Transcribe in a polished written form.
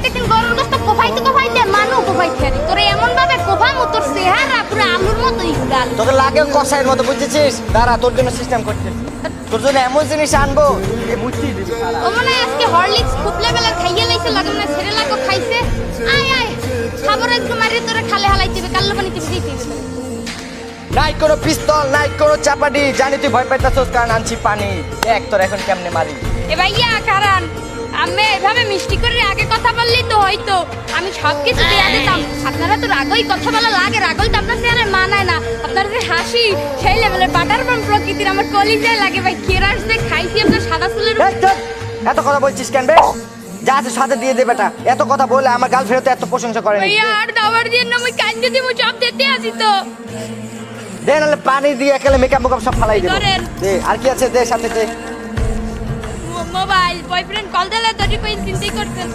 প্রত্যেকদিন গরুর গোশত কোফাইতে মানু কোফাইতে তোরে এমন ভাবে কোফামু তোর চেহারা পুরো আলুর মতোই গাল। তোকে লাগে কষাইয়ের মতো বুঝেছিস? দাঁড়া তোর জন্য সিস্টেম করতেছি। তোর জন্য এমন জিনিস আনবো এ বুঝতেই দিবি। ও মনে হয় আজকে হরলিক্স খুব লেভেলের খাইয়ে লাইছে লাগুন না ছেড়ে লাগো খাইছে। আয় আয় খাবার একটু মারি তোরে খালে হালাইতে হবে কাল্লো পানিতে ভিজাইতে হবে। নাই কোনো পিস্তল নাই কোনো চাপাটি, জানি তুই ভয় পাইতাছস কারণ আনছি পানি। দেখ তোর এখন কেমনে মারি। এ ভাইয়া কারণ আমি এভাবে মিষ্টি করে আগে কথা বললি তো হয়তো আমি সব কিছু দিয়ে দিতাম। আপনারা তো রাগই কথা বলা লাগে, রাগই তো আপনার চেহারায় মানায় না। আপনার যে হাসি সেই লেভেলের বাটার পান প্রকৃতির আমার কলিজায় লাগে ভাই। কেরাস দিয়ে খাইছি আপনার সাদা ফুলের। এই চুপ! এত কথা বলছিস কেন বে? যা আছে সাথে দিয়ে দে বেটা। এত কথা বলে আমার গার্লফ্রেন্ড তো এত প্রশংসা করে না। ভাইয়া আর দাবার দিয়ে না আমি কান্দে দিব সব দিতে আসি তো। দে নাহলে পানি দিয়ে একেলে মেকআপ মুকআপ সব ফালাই দেব। ধরেন। দে আর কি আছে দে সাথে দে। মোবাইল বয়ফ্রেন্ড কল দিলে তো রিপোর্ট চিন্তাই করছেন।